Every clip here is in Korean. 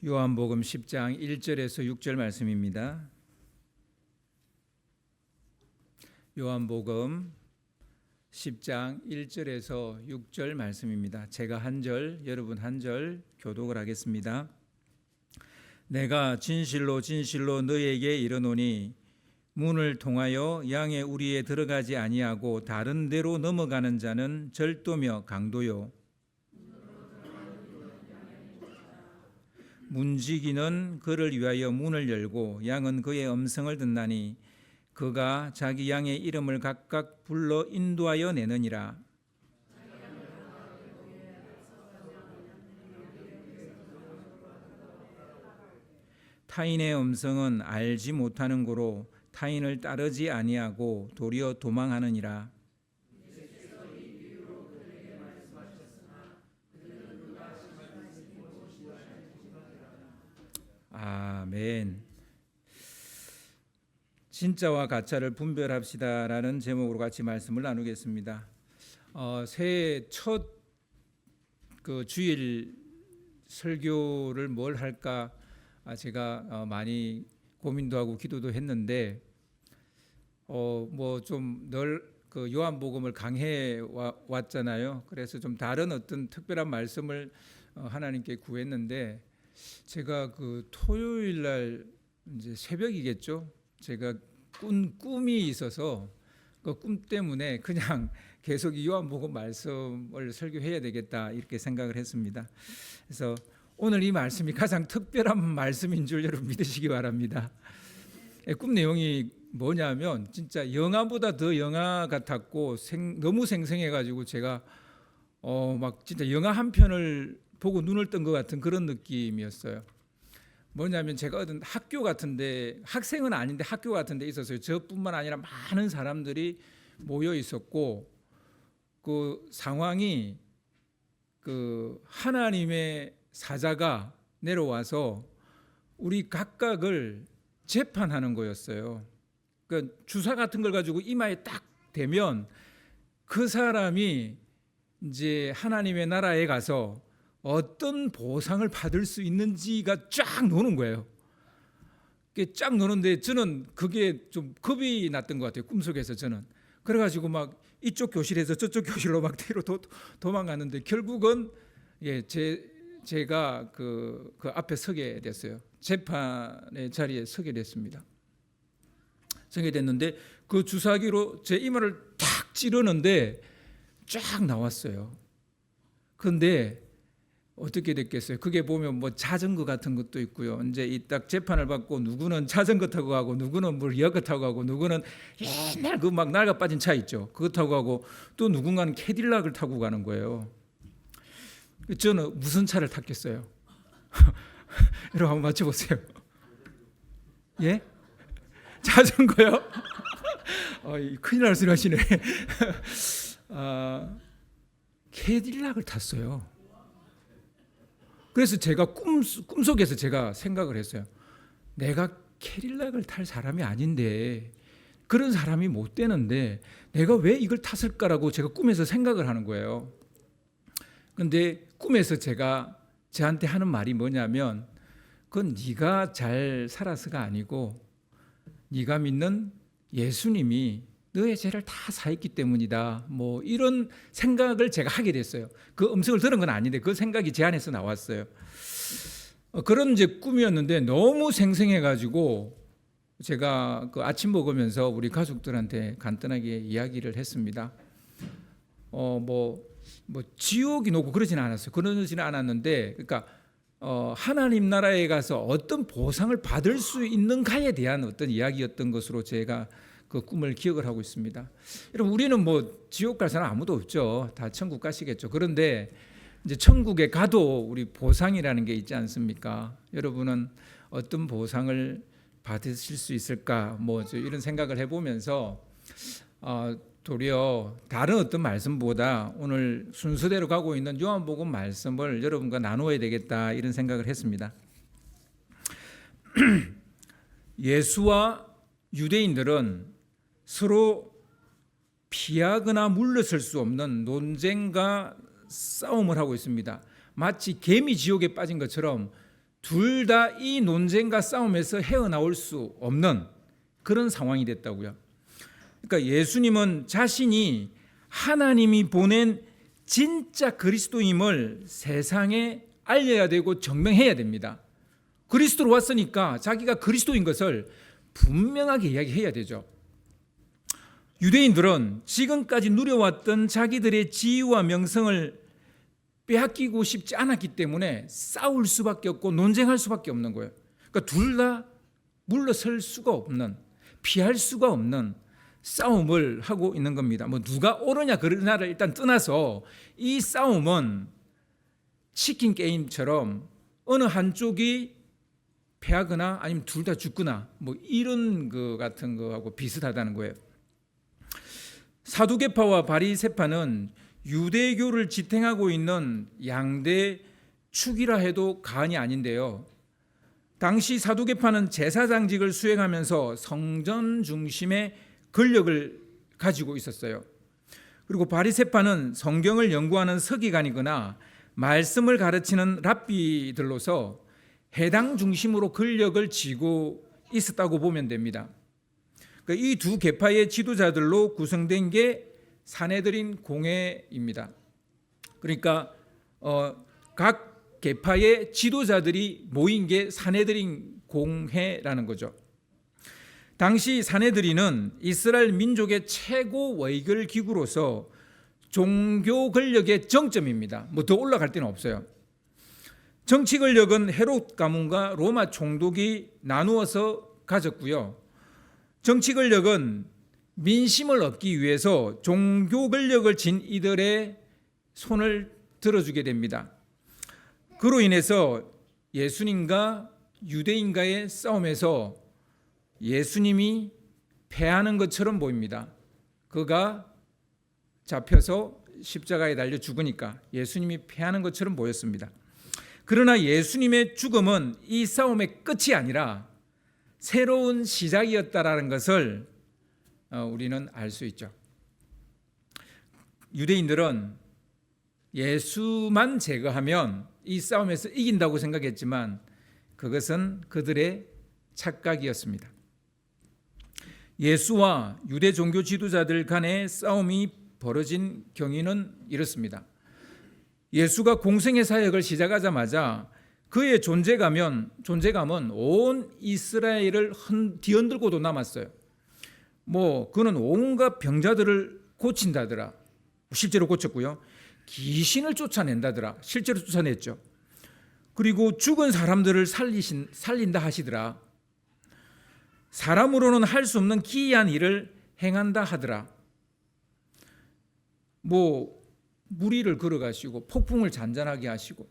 요한복음 10장 1절에서 6절 말씀입니다. 요한복음 10장 1절에서 6절 말씀입니다. 제가 한 절, 여러분 한 절 교독을 하겠습니다. 내가 진실로 진실로 너희에게 이르노니 문을 통하여 양의 우리에 들어가지 아니하고 다른 데로 넘어가는 자는 절도며 강도요 문지기는 그를 위하여 문을 열고 양은 그의 음성을 듣나니 그가 자기 양의 이름을 각각 불러 인도하여 내느니라. 타인의 음성은 알지 못하는 고로 타인을 따르지 아니하고 도리어 도망하느니라. 아멘. 진짜와 가짜를 분별합시다라는 제목으로 같이 말씀을 나누겠습니다. 새해 첫 주일 설교를 뭘 할까 제가 많이 고민도 하고 기도도 했는데 뭐 좀 늘 요한복음을 강해 왔잖아요. 그래서 좀 다른 어떤 특별한 말씀을 하나님께 구했는데 제가 토요일 날 이제 새벽이겠죠. 제가 꾼 꿈이 있어서 그 꿈 때문에 그냥 계속 이 요한복음 말씀을 설교해야 되겠다 이렇게 생각을 했습니다. 그래서 오늘 이 말씀이 가장 특별한 말씀인 줄 여러분 믿으시기 바랍니다. 꿈 내용이 뭐냐면 진짜 영화보다 더 영화 같았고 너무 생생해가지고 제가 막 진짜 영화 한 편을 보고 눈을 뜬 것 같은 그런 느낌이었어요. 뭐냐면 제가 어떤 학교 같은데, 학생은 아닌데 학교 같은데 있었어요. 저뿐만 아니라 많은 사람들이 모여 있었고 그 상황이 하나님의 사자가 내려와서 우리 각각을 재판하는 거였어요. 그 주사 같은 걸 가지고 이마에 딱 대면 그 사람이 이제 하나님의 나라에 가서 어떤 보상을 받을 수 있는지가 쫙 노는 거예요. 쫙 노는데 저는 그게 좀 겁이 났던 것 같아요. 꿈속에서 저는. 그래가지고 막 이쪽 교실에서 저쪽 교실로 막 뒤로 도망갔는데 결국은 제가 그 앞에 서게 됐어요. 재판의 자리에 서게 됐습니다. 서게 됐는데 그 주사기로 제 이마를 탁 찌르는데 쫙 나왔어요. 그런데 어떻게 됐겠어요? 그게 보면 뭐 자전거 같은 것도 있고요. 이제 이 딱 재판을 받고 누구는 자전거 타고 가고 누구는 뭐 리어카 타고 가고 누구는 옛날 그 막 낡아 빠진 차 있죠. 그거 타고 가고 또 누군가는 캐딜락을 타고 가는 거예요. 저는 무슨 차를 탔겠어요? 여러분 한번 맞춰보세요. 예? 자전거요? 큰일 날 소리 하시네. 캐딜락을 탔어요. 그래서 제가 꿈속에서 제가 생각을 했어요. 내가 캐딜락을 탈 사람이 아닌데, 그런 사람이 못 되는데 내가 왜 이걸 탔을까라고 제가 꿈에서 생각을 하는 거예요. 그런데 꿈에서 제가 저한테 하는 말이 뭐냐면 그건 네가 잘 살아서가 아니고 네가 믿는 예수님이 너의 죄를 다 사했기 때문이다. 뭐 이런 생각을 제가 하게 됐어요. 그 음성을 들은 건 아닌데 그 생각이 제 안에서 나왔어요. 그런 이제 꿈이었는데 너무 생생해가지고 제가 아침 먹으면서 우리 가족들한테 간단하게 이야기를 했습니다. 뭐 지옥이 오고 그러지는 않았어요. 그러지는 않았는데, 그러니까 하나님 나라에 가서 어떤 보상을 받을 수 있는가에 대한 어떤 이야기였던 것으로 제가 그 꿈을 기억을 하고 있습니다. 여러분 우리는 뭐 지옥 갈 사람 아무도 없죠. 다 천국 가시겠죠. 그런데 이제 천국에 가도 우리 보상이라는 게 있지 않습니까? 여러분은 어떤 보상을 받으실 수 있을까? 뭐 이런 생각을 해보면서 도리어 다른 어떤 말씀보다 오늘 순서대로 가고 있는 요한복음 말씀을 여러분과 나누어야 되겠다 이런 생각을 했습니다. 예수와 유대인들은 서로 피하거나 물러설 수 없는 논쟁과 싸움을 하고 있습니다. 마치 개미 지옥에 빠진 것처럼 둘 다 이 논쟁과 싸움에서 헤어나올 수 없는 그런 상황이 됐다고요. 그러니까 예수님은 자신이 하나님이 보낸 진짜 그리스도임을 세상에 알려야 되고 증명해야 됩니다. 그리스도로 왔으니까 자기가 그리스도인 것을 분명하게 이야기해야 되죠. 유대인들은 지금까지 누려왔던 자기들의 지위와 명성을 빼앗기고 싶지 않았기 때문에 싸울 수밖에 없고 논쟁할 수밖에 없는 거예요. 그러니까 둘 다 물러설 수가 없는, 피할 수가 없는 싸움을 하고 있는 겁니다. 뭐 누가 옳으냐 그러냐를 일단 떠나서 이 싸움은 치킨 게임처럼 어느 한쪽이 패하거나 아니면 둘 다 죽거나 뭐 이런 거 같은 거하고 비슷하다는 거예요. 사두개파와 바리새파는 유대교를 지탱하고 있는 양대 축이라 해도 과언이 아닌데요. 당시 사두개파는 제사장직을 수행하면서 성전 중심의 권력을 가지고 있었어요. 그리고 바리새파는 성경을 연구하는 서기관이거나 말씀을 가르치는 랍비들로서 해당 중심으로 권력을 쥐고 있었다고 보면 됩니다. 이 두 계파의 지도자들로 구성된 게 산헤드린 공회입니다. 그러니까 각 계파의 지도자들이 모인 게 산헤드린 공회라는 거죠. 당시 산헤드린은 이스라엘 민족의 최고 의결 기구로서 종교 권력의 정점입니다. 뭐 더 올라갈 데는 없어요. 정치 권력은 헤롯 가문과 로마 총독이 나누어서 가졌고요. 정치 권력은 민심을 얻기 위해서 종교 권력을 진 이들의 손을 들어주게 됩니다. 그로 인해서 예수님과 유대인과의 싸움에서 예수님이 패하는 것처럼 보입니다. 그가 잡혀서 십자가에 달려 죽으니까 예수님이 패하는 것처럼 보였습니다. 그러나 예수님의 죽음은 이 싸움의 끝이 아니라 새로운 시작이었다라는 것을 우리는 알 수 있죠. 유대인들은 예수만 제거하면 이 싸움에서 이긴다고 생각했지만 그것은 그들의 착각이었습니다. 예수와 유대 종교 지도자들 간의 싸움이 벌어진 경위는 이렇습니다. 예수가 공생의 사역을 시작하자마자 그의 존재감은 온 이스라엘을 뒤흔들고도 남았어요. 그는 온갖 병자들을 고친다더라. 실제로 고쳤고요. 귀신을 쫓아낸다더라. 실제로 쫓아냈죠. 그리고 죽은 사람들을 살린다 하시더라. 사람으로는 할 수 없는 기이한 일을 행한다 하더라. 물 위를 걸어가시고 폭풍을 잔잔하게 하시고,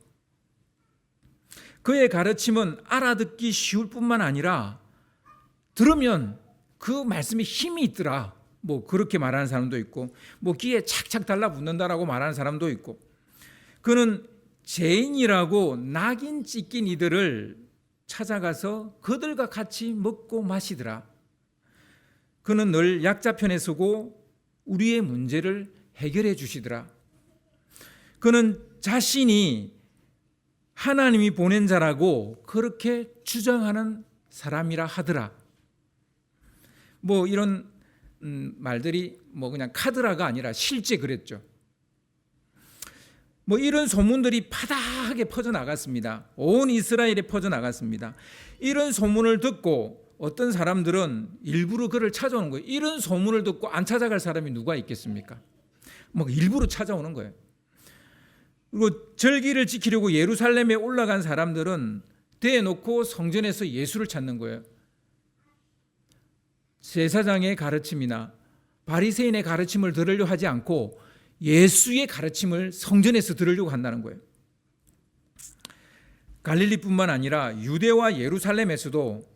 그의 가르침은 알아듣기 쉬울 뿐만 아니라 들으면 그 말씀에 힘이 있더라. 그렇게 말하는 사람도 있고, 귀에 착착 달라붙는다라고 말하는 사람도 있고, 그는 죄인이라고 낙인 찍힌 이들을 찾아가서 그들과 같이 먹고 마시더라. 그는 늘 약자 편에 서고 우리의 문제를 해결해 주시더라. 그는 자신이 하나님이 보낸 자라고 그렇게 주장하는 사람이라 하더라. 이런 말들이 그냥 카드라가 아니라 실제 그랬죠. 이런 소문들이 파다하게 퍼져나갔습니다. 온 이스라엘에 퍼져나갔습니다. 이런 소문을 듣고 어떤 사람들은 일부러 그를 찾아오는 거예요. 이런 소문을 듣고 안 찾아갈 사람이 누가 있겠습니까? 일부러 찾아오는 거예요. 그리고 절기를 지키려고 예루살렘에 올라간 사람들은 대놓고 성전에서 예수를 찾는 거예요. 제사장의 가르침이나 바리새인의 가르침을 들으려 하지 않고 예수의 가르침을 성전에서 들으려고 한다는 거예요. 갈릴리뿐만 아니라 유대와 예루살렘에서도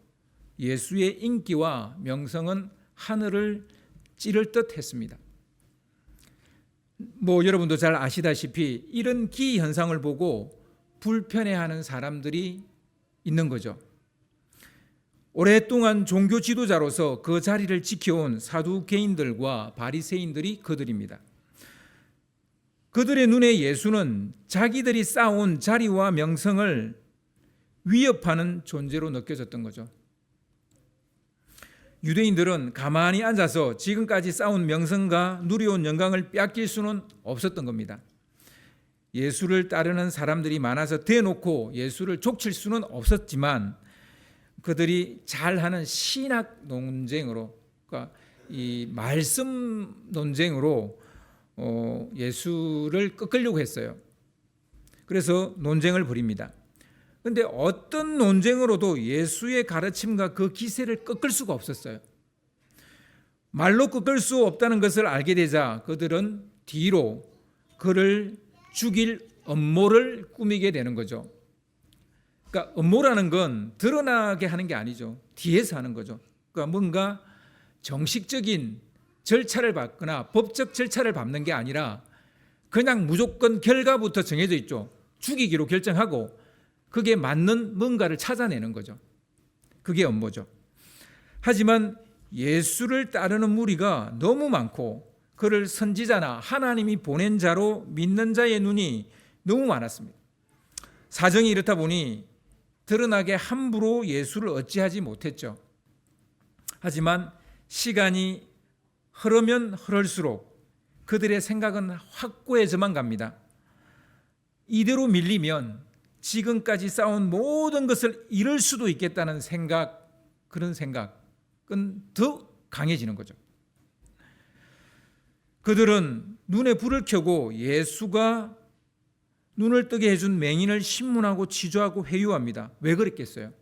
예수의 인기와 명성은 하늘을 찌를 듯 했습니다. 여러분도 잘 아시다시피 이런 기이 현상을 보고 불편해하는 사람들이 있는 거죠. 오랫동안 종교 지도자로서 그 자리를 지켜온 사두개인들과 바리새인들이 그들입니다. 그들의 눈에 예수는 자기들이 쌓아온 자리와 명성을 위협하는 존재로 느껴졌던 거죠. 유대인들은 가만히 앉아서 지금까지 쌓은 명성과 누려온 영광을 빼앗길 수는 없었던 겁니다. 예수를 따르는 사람들이 많아서 대놓고 예수를 족칠 수는 없었지만 그들이 잘하는 신학 논쟁으로, 그러니까 이 말씀 논쟁으로 예수를 꺾으려고 했어요. 그래서 논쟁을 벌입니다. 그런데 어떤 논쟁으로도 예수의 가르침과 그 기세를 꺾을 수가 없었어요. 말로 꺾을 수 없다는 것을 알게 되자 그들은 뒤로 그를 죽일 음모를 꾸미게 되는 거죠. 그러니까 음모라는 건 드러나게 하는 게 아니죠. 뒤에서 하는 거죠. 그러니까 뭔가 정식적인 절차를 밟거나 법적 절차를 밟는 게 아니라 그냥 무조건 결과부터 정해져 있죠. 죽이기로 결정하고 그게 맞는 뭔가를 찾아내는 거죠. 그게 음모죠. 하지만 예수를 따르는 무리가 너무 많고 그를 선지자나 하나님이 보낸 자로 믿는 자의 눈이 너무 많았습니다. 사정이 이렇다 보니 드러나게 함부로 예수를 어찌하지 못했죠. 하지만 시간이 흐르면 흐를수록 그들의 생각은 확고해져만 갑니다. 이대로 밀리면 지금까지 쌓은 모든 것을 잃을 수도 있겠다는 생각, 그런 생각은 더 강해지는 거죠. 그들은 눈에 불을 켜고 예수가 눈을 뜨게 해준 맹인을 신문하고 치조하고 회유합니다. 왜 그랬겠어요?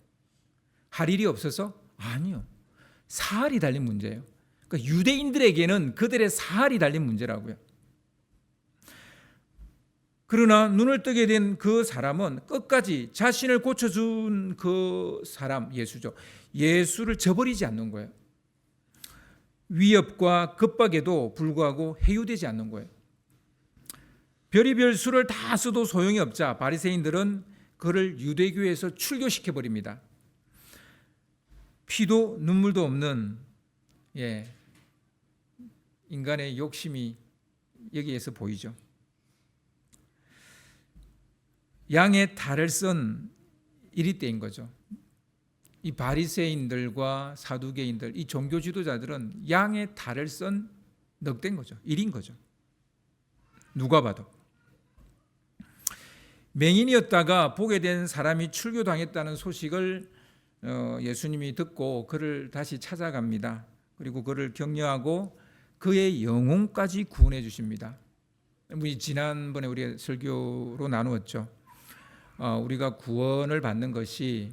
할 일이 없어서? 아니요. 사활이 달린 문제예요. 그러니까 유대인들에게는 그들의 사활이 달린 문제라고요. 그러나 눈을 뜨게 된 그 사람은 끝까지 자신을 고쳐준 그 사람, 예수죠. 예수를 저버리지 않는 거예요. 위협과 급박에도 불구하고 회유되지 않는 거예요. 별의별 수를 다 써도 소용이 없자 바리새인들은 그를 유대교에서 출교시켜 버립니다. 피도 눈물도 없는 인간의 욕심이 여기에서 보이죠. 양의 탈을 쓴 이리 때인 거죠. 이 바리새인들과 사두개인들, 이 종교 지도자들은 양의 탈을 쓴 넋된 거죠. 일인 거죠. 누가 봐도. 맹인이었다가 보게 된 사람이 출교당했다는 소식을 예수님이 듣고 그를 다시 찾아갑니다. 그리고 그를 격려하고 그의 영혼까지 구원해 주십니다. 지난번에 우리 설교로 나누었죠. 우리가 구원을 받는 것이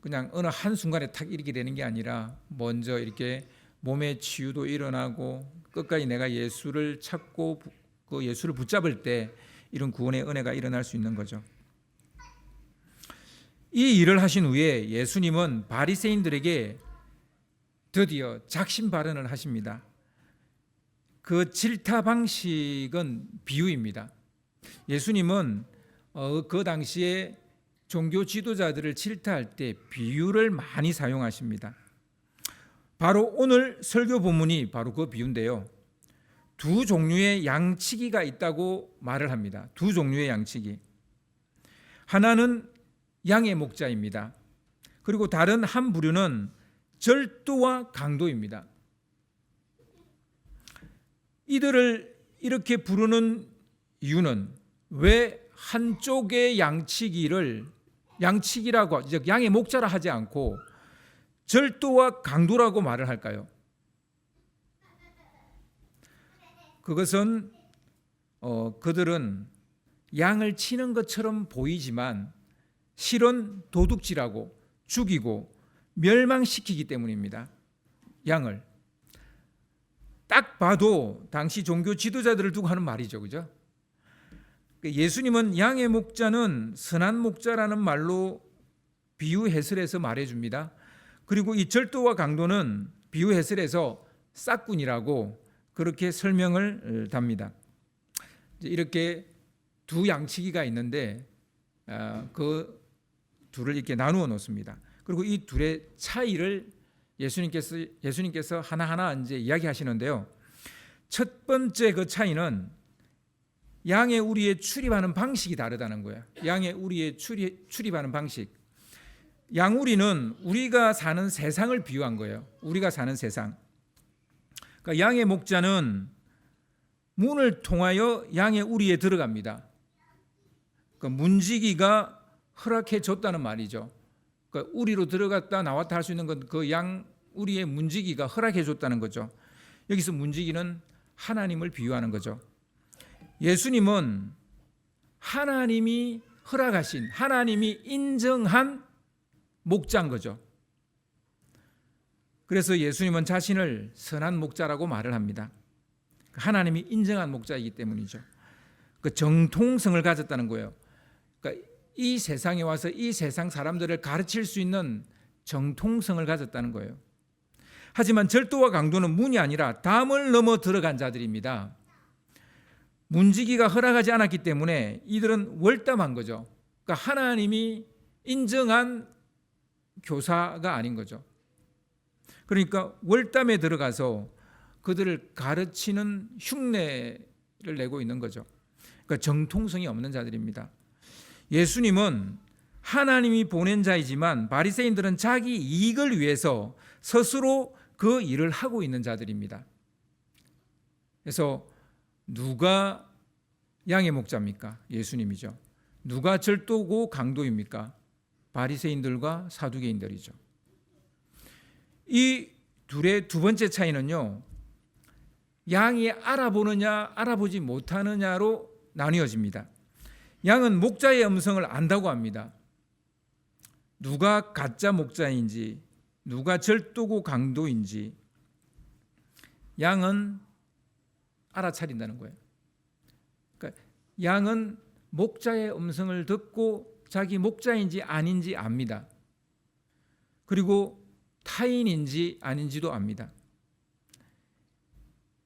그냥 어느 한순간에 탁 이렇게 되는 게 아니라 먼저 이렇게 몸의 치유도 일어나고 끝까지 내가 예수를 찾고 그 예수를 붙잡을 때 이런 구원의 은혜가 일어날 수 있는 거죠. 이 일을 하신 후에 예수님은 바리새인들에게 드디어 작심 발언을 하십니다. 그 질타 방식은 비유입니다. 예수님은 그 당시에 종교 지도자들을 질타할 때 비유를 많이 사용하십니다. 바로 오늘 설교 본문이 바로 그 비유인데요. 두 종류의 양치기가 있다고 말을 합니다. 두 종류의 양치기. 하나는 양의 목자입니다. 그리고 다른 한 부류는 절도와 강도입니다. 이들을 이렇게 부르는 이유는 왜 한쪽의 양치기라고, 즉 양의 목자라 하지 않고 절도와 강도라고 말을 할까요? 그것은 그들은 양을 치는 것처럼 보이지만 실은 도둑질하고 죽이고 멸망시키기 때문입니다. 양을. 딱 봐도 당시 종교 지도자들을 두고 하는 말이죠. 그죠? 예수님은 양의 목자는 선한 목자라는 말로 비유 해설해서 말해줍니다. 그리고 이 절도와 강도는 비유 해설해서 싹군이라고 그렇게 설명을 답니다. 이렇게 두 양치기가 있는데 그 둘을 이렇게 나누어 놓습니다. 그리고 이 둘의 차이를 예수님께서 하나하나 이제 이야기하시는데요. 첫 번째 그 차이는 양의 우리에 출입하는 방식이 다르다는 거예요. 양의 우리에 출입하는 방식. 양우리는 우리가 사는 세상을 비유한 거예요. 우리가 사는 세상. 그러니까 양의 목자는 문을 통하여 양의 우리에 들어갑니다. 그러니까 문지기가 허락해 줬다는 말이죠. 그러니까 우리로 들어갔다 나왔다 할 수 있는 건 그 양 우리의 문지기가 허락해 줬다는 거죠. 여기서 문지기는 하나님을 비유하는 거죠. 예수님은 하나님이 허락하신, 하나님이 인정한 목자인 거죠. 그래서 예수님은 자신을 선한 목자라고 말을 합니다. 하나님이 인정한 목자이기 때문이죠. 그 정통성을 가졌다는 거예요. 그러니까 이 세상에 와서 이 세상 사람들을 가르칠 수 있는 정통성을 가졌다는 거예요. 하지만 절도와 강도는 문이 아니라 담을 넘어 들어간 자들입니다. 문지기가 허락하지 않았기 때문에 이들은 월담한 거죠. 그러니까 하나님이 인정한 교사가 아닌 거죠. 그러니까 월담에 들어가서 그들을 가르치는 흉내를 내고 있는 거죠. 그러니까 정통성이 없는 자들입니다. 예수님은 하나님이 보낸 자이지만 바리새인들은 자기 이익을 위해서 스스로 그 일을 하고 있는 자들입니다. 그래서 누가 양의 목자입니까? 예수님이죠. 누가 절도고 강도입니까? 바리새인들과 사두개인들이죠. 이 둘의 두 번째 차이는요, 양이 알아보느냐 알아보지 못하느냐로 나뉘어집니다. 양은 목자의 음성을 안다고 합니다. 누가 가짜 목자인지, 누가 절도고 강도인지 양은 알아차린다는 거예요. 그러니까 양은 목자의 음성을 듣고 자기 목자인지 아닌지 압니다. 그리고 타인인지 아닌지도 압니다.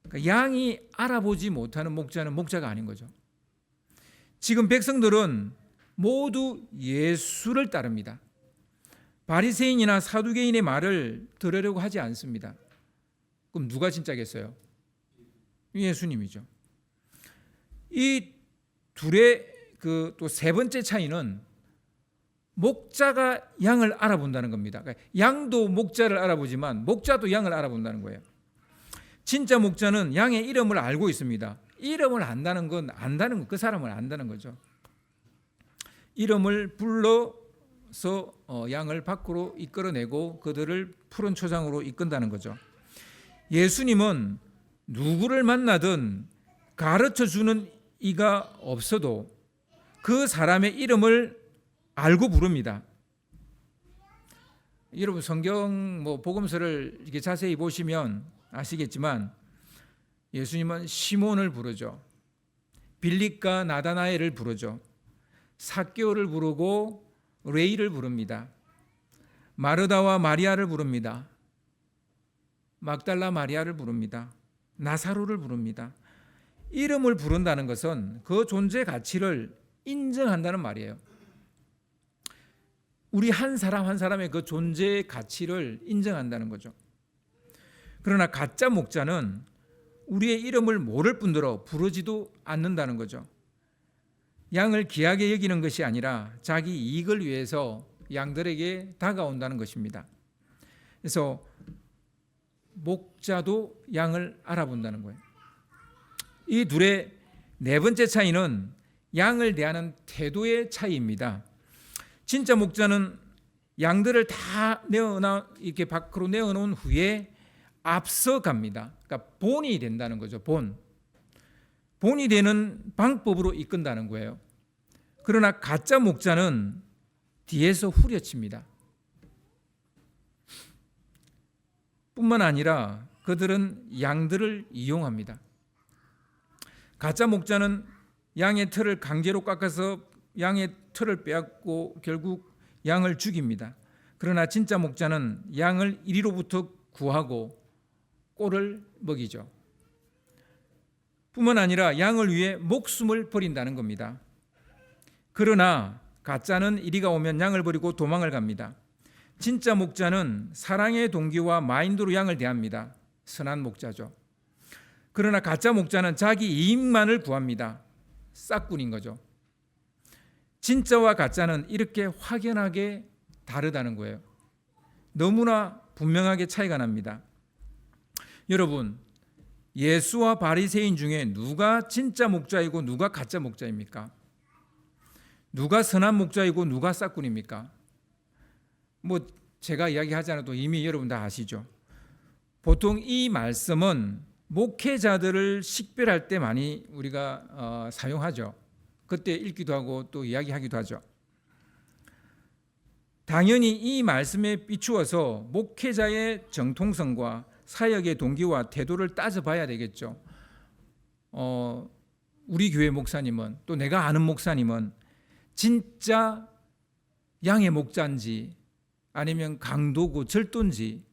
그러니까 양이 알아보지 못하는 목자는 목자가 아닌 거죠. 지금 백성들은 모두 예수를 따릅니다. 바리새인이나 사두개인의 말을 들으려고 하지 않습니다. 그럼 누가 진짜겠어요? 예수님이죠. 이 둘의 또 세 번째 차이는 목자가 양을 알아본다는 겁니다. 그러니까 양도 목자를 알아보지만 목자도 양을 알아본다는 거예요. 진짜 목자는 양의 이름을 알고 있습니다. 이름을 안다는 건 그 사람을 안다는 거죠. 이름을 불러서 양을 밖으로 이끌어내고 그들을 푸른 초장으로 이끈다는 거죠. 예수님은 누구를 만나든 가르쳐주는 이가 없어도 그 사람의 이름을 알고 부릅니다. 여러분 성경 복음서를 이렇게 자세히 보시면 아시겠지만 예수님은 시몬을 부르죠. 빌립과 나다나엘을 부르죠. 삭개오를 부르고 레이를 부릅니다. 마르다와 마리아를 부릅니다. 막달라 마리아를 부릅니다. 나사로를 부릅니다. 이름을 부른다는 것은 그 존재 가치를 인정한다는 말이에요. 우리 한 사람 한 사람의 그 존재의 가치를 인정한다는 거죠. 그러나 가짜 목자는 우리의 이름을 모를 뿐더러 부르지도 않는다는 거죠. 양을 귀하게 여기는 것이 아니라 자기 이익을 위해서 양들에게 다가온다는 것입니다. 그래서 목자도 양을 알아본다는 거예요. 이 둘의 네 번째 차이는 양을 대하는 태도의 차이입니다. 진짜 목자는 양들을 다 이렇게 밖으로 내어놓은 후에 앞서 갑니다. 그러니까 본이 된다는 거죠. 본이 되는 방법으로 이끈다는 거예요. 그러나 가짜 목자는 뒤에서 후려칩니다. 뿐만 아니라 그들은 양들을 이용합니다. 가짜 목자는 양의 털을 강제로 깎아서 양의 털을 빼앗고 결국 양을 죽입니다. 그러나 진짜 목자는 양을 이리로부터 구하고 꼴을 먹이죠. 뿐만 아니라 양을 위해 목숨을 버린다는 겁니다. 그러나 가짜는 이리가 오면 양을 버리고 도망을 갑니다. 진짜 목자는 사랑의 동기와 마인드로 양을 대합니다. 선한 목자죠. 그러나 가짜 목자는 자기 이익만을 구합니다. 싹군인 거죠. 진짜와 가짜는 이렇게 확연하게 다르다는 거예요. 너무나 분명하게 차이가 납니다. 여러분, 예수와 바리새인 중에 누가 진짜 목자이고 누가 가짜 목자입니까? 누가 선한 목자이고 누가 싹군입니까? 뭐 제가 이야기하지 않아도 이미 여러분 다 아시죠. 보통 이 말씀은 목회자들을 식별할 때 많이 우리가 사용하죠. 그때 읽기도 하고 또 이야기하기도 하죠. 당연히 이 말씀에 비추어서 목회자의 정통성과 사역의 동기와 태도를 따져봐야 되겠죠. 우리 교회 목사님은 또 내가 아는 목사님은 진짜 양의 목자인지 아니면 강도고 절도인지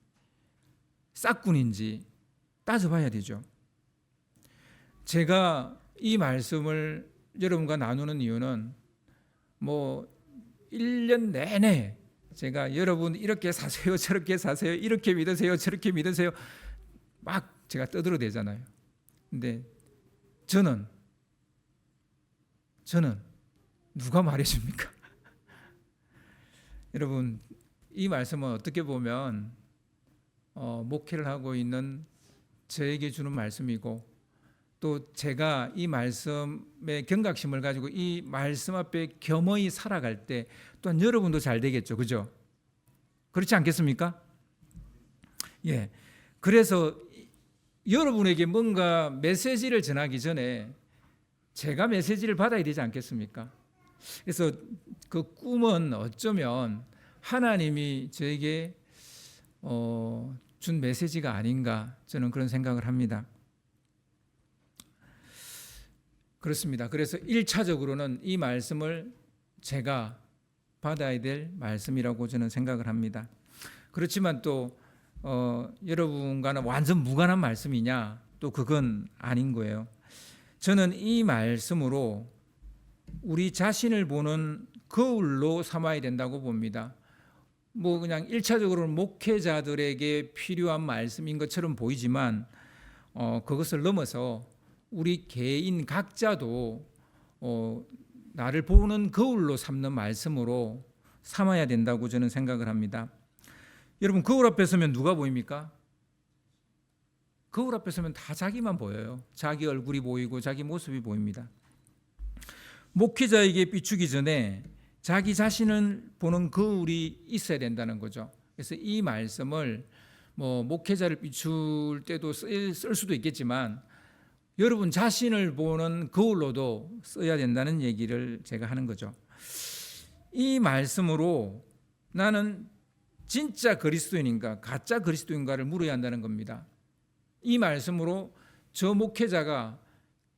싹군인지 따져봐야 되죠. 제가 이 말씀을 여러분과 나누는 이유는 뭐 1년 내내 제가 여러분 이렇게 사세요 저렇게 사세요 이렇게 믿으세요 저렇게 믿으세요 막 제가 떠들어대잖아요. 근데 저는 누가 말해줍니까? 여러분 이 말씀은 어떻게 보면 목회를 하고 있는 저에게 주는 말씀이고 또 제가 이 말씀의 경각심을 가지고 이 말씀 앞에 겸허히 살아갈 때 또한 여러분도 잘 되겠죠. 그죠? 그렇지 않겠습니까? 예. 그래서 여러분에게 뭔가 메시지를 전하기 전에 제가 메시지를 받아야 되지 않겠습니까? 그래서 그 꿈은 어쩌면 하나님이 저에게 준 메시지가 아닌가 저는 그런 생각을 합니다. 그렇습니다. 그래서 1차적으로는 이 말씀을 제가 받아야 될 말씀이라고 저는 생각을 합니다. 그렇지만 또 여러분과는 완전 무관한 말씀이냐? 또 그건 아닌 거예요. 저는 이 말씀으로 우리 자신을 보는 거울로 삼아야 된다고 봅니다. 뭐 그냥 1차적으로는 목회자들에게 필요한 말씀인 것처럼 보이지만 그것을 넘어서 우리 개인 각자도 나를 보는 거울로 삼는 말씀으로 삼아야 된다고 저는 생각을 합니다. 여러분 거울 앞에 서면 누가 보입니까? 거울 앞에 서면 다 자기만 보여요. 자기 얼굴이 보이고 자기 모습이 보입니다. 목회자에게 비추기 전에 자기 자신을 보는 거울이 있어야 된다는 거죠. 그래서 이 말씀을 뭐 목회자를 비출 때도 쓸 수도 있겠지만 여러분 자신을 보는 거울로도 써야 된다는 얘기를 제가 하는 거죠. 이 말씀으로 나는 진짜 그리스도인인가 가짜 그리스도인가를 물어야 한다는 겁니다. 이 말씀으로 저 목회자가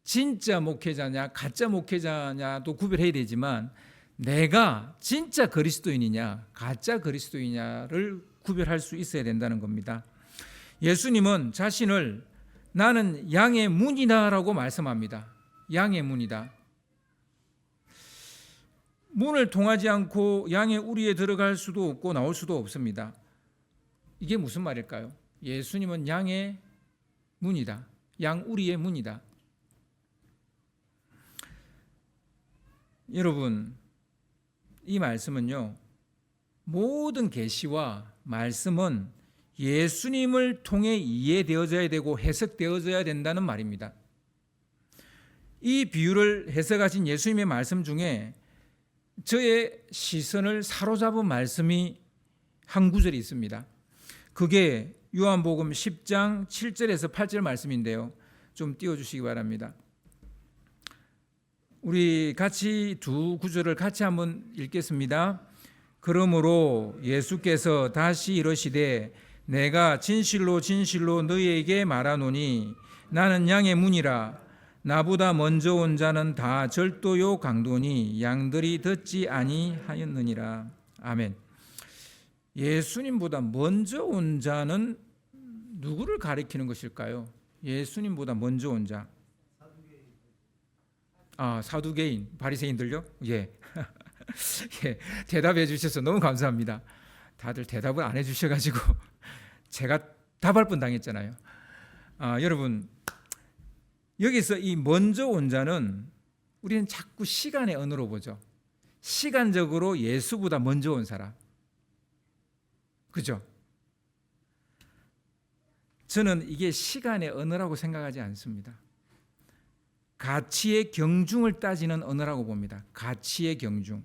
진짜 목회자냐 가짜 목회자냐도 구별해야 되지만 내가 진짜 그리스도인이냐 가짜 그리스도인이냐를 구별할 수 있어야 된다는 겁니다. 예수님은 자신을 나는 양의 문이다라고 말씀합니다. 양의 문이다. 문을 통하지 않고 양의 우리에 들어갈 수도 없고 나올 수도 없습니다. 이게 무슨 말일까요? 예수님은 양의 문이다. 양 우리의 문이다. 여러분, 이 말씀은요, 모든 계시와 말씀은 예수님을 통해 이해되어져야 되고 해석되어져야 된다는 말입니다. 이 비유를 해석하신 예수님의 말씀 중에 저의 시선을 사로잡은 말씀이 한 구절이 있습니다. 그게 요한복음 10장 7절에서 8절 말씀인데요. 좀 띄워주시기 바랍니다. 우리 같이 두 구절을 같이 한번 읽겠습니다. 그러므로 예수께서 다시 이르시되 내가 진실로 진실로 너희에게 말하노니 나는 양의 문이라. 나보다 먼저 온 자는 다 절도요 강도니 양들이 듣지 아니하였느니라. 아멘. 예수님보다 먼저 온 자는 누구를 가리키는 것일까요? 예수님보다 먼저 온 자. 사두개인, 바리새인들요? 예. 예, 대답해 주셔서 너무 감사합니다. 다들 대답을 안 해주셔가지고 제가 답할 뻔 당했잖아요. 여러분 여기서 이 먼저 온 자는 우리는 자꾸 시간의 언어로 보죠. 시간적으로 예수보다 먼저 온 사람. 그죠? 저는 이게 시간의 언어라고 생각하지 않습니다. 가치의 경중을 따지는 언어라고 봅니다. 가치의 경중.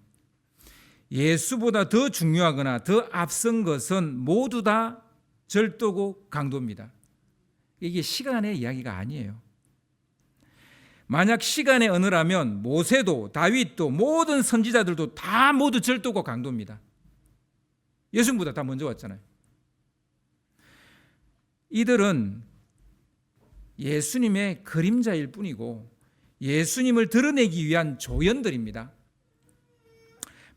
예수보다 더 중요하거나 더 앞선 것은 모두 다 절도고 강도입니다. 이게 시간의 이야기가 아니에요. 만약 시간의 언어라면 모세도 다윗도 모든 선지자들도 다 모두 절도고 강도입니다. 예수님보다 다 먼저 왔잖아요. 이들은 예수님의 그림자일 뿐이고 예수님을 드러내기 위한 조연들입니다.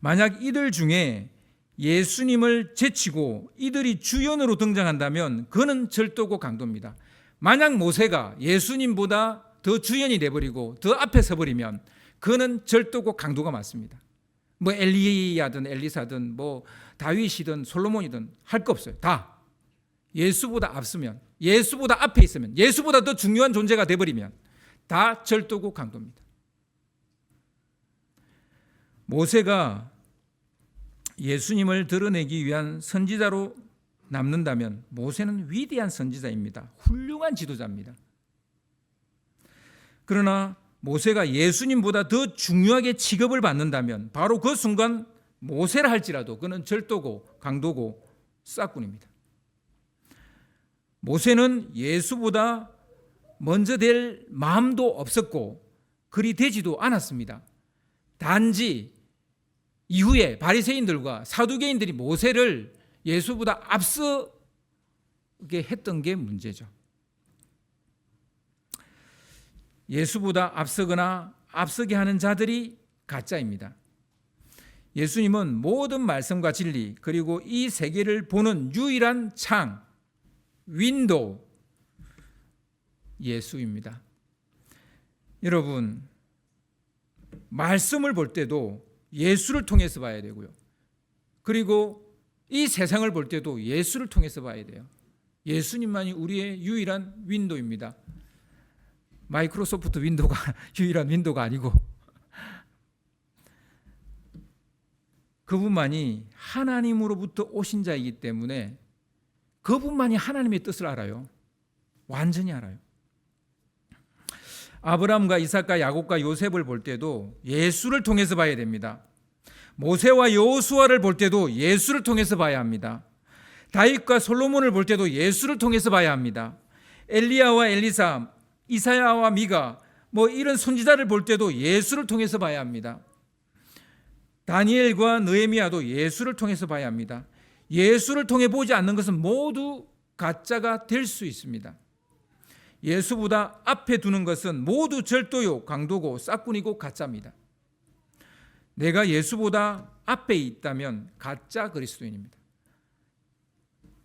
만약 이들 중에 예수님을 제치고 이들이 주연으로 등장한다면 그는 절도고 강도입니다. 만약 모세가 예수님보다 더 주연이 돼버리고 더 앞에 서버리면 그는 절도고 강도가 맞습니다. 뭐 엘리야든 엘리사든 뭐 다윗이든 솔로몬이든 할 거 없어요. 다 예수보다 앞서면, 예수보다 앞에 있으면, 예수보다 더 중요한 존재가 돼버리면 다 절도고 강도입니다. 모세가 예수님을 드러내기 위한 선지자로 남는다면 모세는 위대한 선지자입니다. 훌륭한 지도자입니다. 그러나 모세가 예수님보다 더 중요하게 취급을 받는다면 바로 그 순간 모세라 할지라도 그는 절도고 강도고 싹군입니다. 모세는 예수보다 먼저 될 마음도 없었고 그리 되지도 않았습니다. 단지 이후에 바리새인들과 사두개인들이 모세를 예수보다 앞서게 했던 게 문제죠. 예수보다 앞서거나 앞서게 하는 자들이 가짜입니다. 예수님은 모든 말씀과 진리 그리고 이 세계를 보는 유일한 창, 윈도우, 예수입니다. 여러분, 말씀을 볼 때도 예수를 통해서 봐야 되고요. 그리고 이 세상을 볼 때도 예수를 통해서 봐야 돼요. 예수님만이 우리의 유일한 윈도우입니다. 마이크로소프트 윈도우가 유일한 윈도우가 아니고 그분만이 하나님으로부터 오신 자이기 때문에 그분만이 하나님의 뜻을 알아요. 완전히 알아요. 아브라함과 이삭과 야곱과 요셉을 볼 때도 예수를 통해서 봐야 됩니다. 모세와 여호수아를 볼 때도 예수를 통해서 봐야 합니다. 다윗과 솔로몬을 볼 때도 예수를 통해서 봐야 합니다. 엘리야와 엘리사, 이사야와 미가 뭐 이런 선지자를 볼 때도 예수를 통해서 봐야 합니다. 다니엘과 느헤미야도 예수를 통해서 봐야 합니다. 예수를 통해 보지 않는 것은 모두 가짜가 될 수 있습니다. 예수보다 앞에 두는 것은 모두 절도요, 강도고 싹군이고 가짜입니다. 내가 예수보다 앞에 있다면 가짜 그리스도인입니다.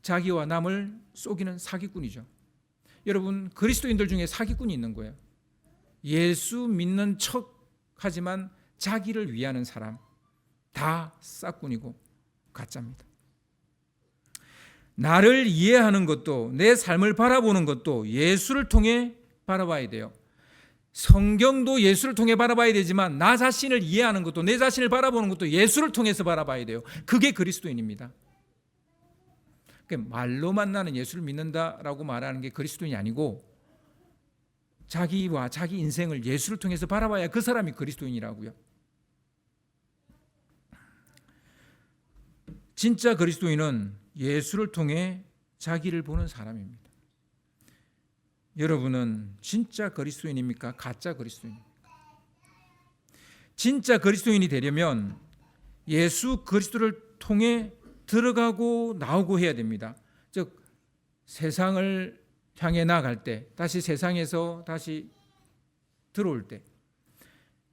자기와 남을 속이는 사기꾼이죠. 여러분, 그리스도인들 중에 사기꾼이 있는 거예요. 예수 믿는 척 하지만 자기를 위하는 사람, 다 싹군이고 가짜입니다. 나를 이해하는 것도 내 삶을 바라보는 것도 예수를 통해 바라봐야 돼요. 성경도 예수를 통해 바라봐야 되지만 나 자신을 이해하는 것도 내 자신을 바라보는 것도 예수를 통해서 바라봐야 돼요. 그게 그리스도인입니다. 말로만 나는 예수를 믿는다라고 말하는 게 그리스도인이 아니고 자기와 자기 인생을 예수를 통해서 바라봐야 그 사람이 그리스도인이라고요. 진짜 그리스도인은 예수를 통해 자기를 보는 사람입니다. 여러분은 진짜 그리스도인입니까? 가짜 그리스도인입니까? 진짜 그리스도인이 되려면 예수 그리스도를 통해 들어가고 나오고 해야 됩니다. 즉 세상을 향해 나아갈 때, 다시 세상에서 다시 들어올 때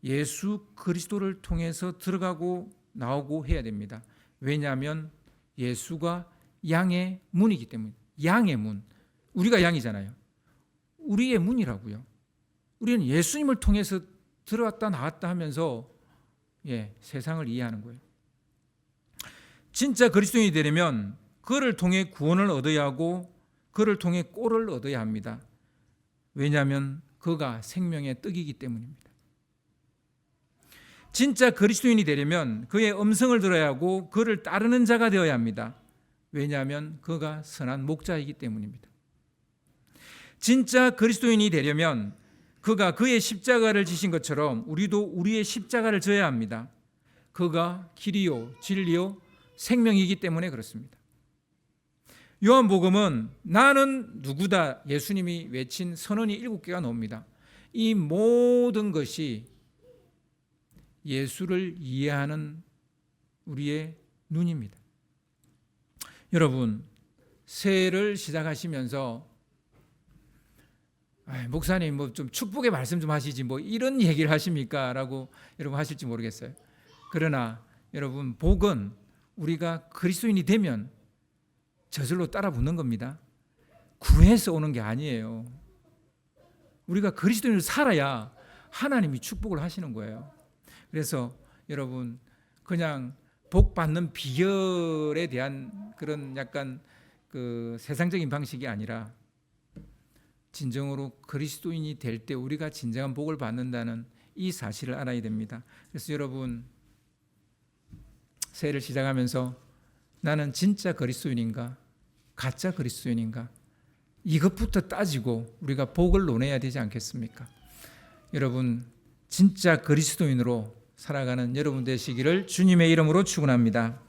예수 그리스도를 통해서 들어가고 나오고 해야 됩니다. 왜냐하면 예수가 양의 문이기 때문에. 양의 문, 우리가 양이잖아요. 우리의 문이라고요. 우리는 예수님을 통해서 들어왔다 나왔다 하면서 세상을 이해하는 거예요. 진짜 그리스도인이 되려면 그를 통해 구원을 얻어야 하고 그를 통해 꼴을 얻어야 합니다. 왜냐하면 그가 생명의 떡이기 때문입니다. 진짜 그리스도인이 되려면 그의 음성을 들어야 하고 그를 따르는 자가 되어야 합니다. 왜냐하면 그가 선한 목자이기 때문입니다. 진짜 그리스도인이 되려면 그가 그의 십자가를 지신 것처럼 우리도 우리의 십자가를 져야 합니다. 그가 길이요 진리요 생명이기 때문에 그렇습니다. 요한복음은 나는 누구다 예수님이 외친 선언이 7개가 나옵니다. 이 모든 것이 예수를 이해하는 우리의 눈입니다. 여러분, 새해를 시작하시면서 목사님 뭐 좀 축복의 말씀 좀 하시지 뭐 이런 얘기를 하십니까? 라고 여러분 하실지 모르겠어요. 그러나 여러분, 복은 우리가 그리스도인이 되면 저절로 따라 붙는 겁니다. 구해서 오는 게 아니에요. 우리가 그리스도인으로 살아야 하나님이 축복을 하시는 거예요. 그래서 여러분, 그냥 복 받는 비결에 대한 그런 약간 그 세상적인 방식이 아니라 진정으로 그리스도인이 될 때 우리가 진정한 복을 받는다는 이 사실을 알아야 됩니다. 그래서 여러분, 새해를 시작하면서 나는 진짜 그리스도인인가 가짜 그리스도인인가 이것부터 따지고 우리가 복을 논해야 되지 않겠습니까? 여러분, 진짜 그리스도인으로 살아가는 여러분 되시기를 주님의 이름으로 축원합니다.